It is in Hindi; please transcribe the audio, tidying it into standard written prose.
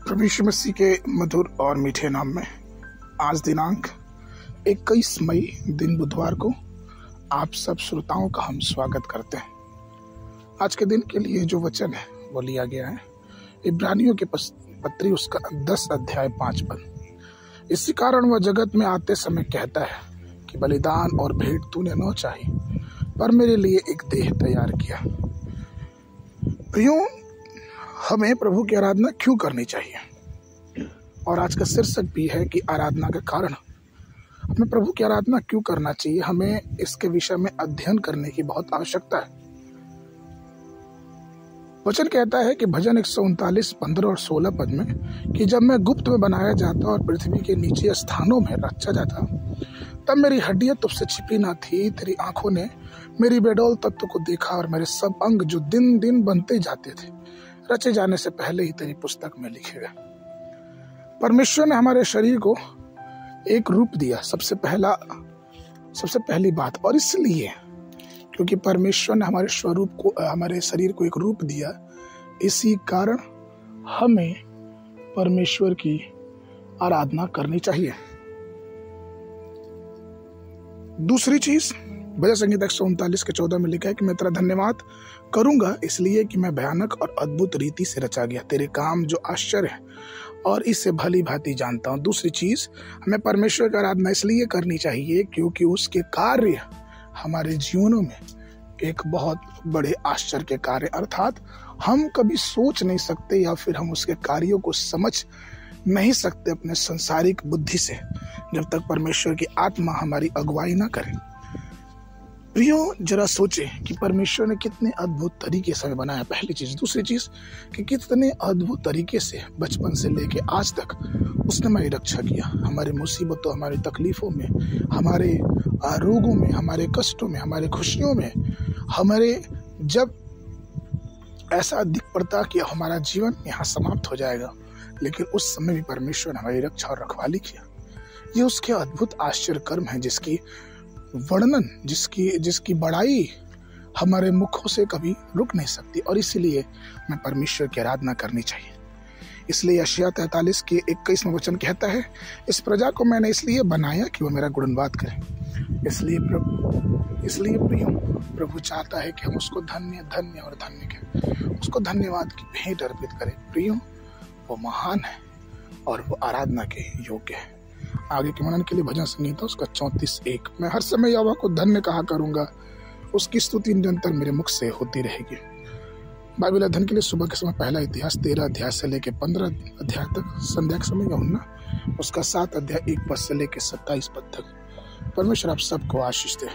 प्रभु यीशु मसीह के मधुर और मीठे नाम में आज दिनांक 21 मई दिन बुधवार को आप सब श्रोताओं का हम स्वागत करते हैं। आज के दिन के लिए जो वचन है वो लिया गया है इब्रानियों के पत्री उसका 10 अध्याय 5 पद। इसी कारण वह जगत में आते समय कहता है कि बलिदान और भेंट तूने न चाही, पर मेरे लिए एक देह तैयार किया। प्रियो, हमें प्रभु की आराधना क्यों करनी चाहिए? और आज का शीर्षक भी है कि आराधना का कारण। हमें प्रभु की आराधना क्यों करना चाहिए, हमें इसके विषय में अध्ययन करने की बहुत आवश्यकता है। वचन कहता है कि भजन 139 15 और 16 पद में कि जब मैं गुप्त में बनाया जाता और पृथ्वी के नीचे स्थानों में रचा जाता, तब मेरी हड्डियां तुझसे छिपी ना थी। तेरी आंखों ने मेरी बेडौल तत्व को देखा और मेरे सब अंग जो दिन दिन बनते जाते थे, रचे जाने से पहले ही तेरी पुस्तक में लिखे गए। परमेश्वर ने हमारे शरीर को एक रूप दिया, सबसे पहली बात, और इसलिए क्योंकि परमेश्वर ने हमारे स्वरूप को, हमारे शरीर को एक रूप दिया, इसी कारण हमें परमेश्वर की आराधना करनी चाहिए। दूसरी चीज, भजन संगीत 139 के 14 में लिखा है कि मैं तेरा धन्यवाद करूंगा इसलिए कि मैं भयानक और अद्भुत रीति से रचा गया, तेरे काम जो आश्चर्य है और इससे भली भांति जानता हूं। दूसरी चीज, हमें परमेश्वर की आराधना इसलिए करनी चाहिए क्योंकि उसके कार्य हमारे जीवनों में एक बहुत बड़े आश्चर्य के कार्य, अर्थात हम कभी सोच नहीं सकते या फिर हम उसके कार्यों को समझ नहीं सकते अपने संसारिक बुद्धि से, जब तक परमेश्वर की आत्मा हमारी अगुवाई ना करे। प्रियो, जरा सोचे कि परमेश्वर ने कितने अद्भुत तरीके से हमें बनाया, पहली चीज। दूसरी चीज कि कितने अद्भुत तरीके से बचपन से लेके आज तक उसने हमारी रक्षा किया, हमारे मुसीबतों, हमारी तकलीफों में, हमारे रोगों में, हमारे कष्टों में, हमारे खुशियों में, हमारे जब ऐसा दिख पड़ता कि हमारा जीवन यहाँ समाप्त हो जाएगा, लेकिन उस समय भी परमेश्वर ने हमारी रक्षा और रखवाली किया। ये उसके अद्भुत आश्चर्य कर्म है जिसकी वर्णन, जिसकी बड़ाई हमारे मुखों से कभी रुक नहीं सकती, और इसीलिए मैं परमेश्वर की आराधना करनी चाहिए। इसलिए यशायाह 43 के 21वां वचन कहता है, इस प्रजा को मैंने इसलिए बनाया कि वो मेरा गुणगान करे। इसलिए प्रभु चाहता है कि हम उसको धन्य धन्य और धन्य करें, उसको धन्यवाद की भेंट अर्पित करें। प्रियो, वो महान है और वो आराधना के योग्य है। आगे के मनन के लिए भजन संगीत उसका 34:1। मैं हर समय यहोवा को धन्य कहा करूंगा, उसकी स्तुति निरंतर मेरे मुख से होती रहेगी। बाइबल अध्ययन के लिए सुबह के समय पहला इतिहास 13 अध्याय से लेकर 15 अध्याय तक, संध्या के समय यूहन्ना उसका 7 अध्याय 1 पद से लेकर 27 पद तक। परमेश्वर आप सबको आशीष दे।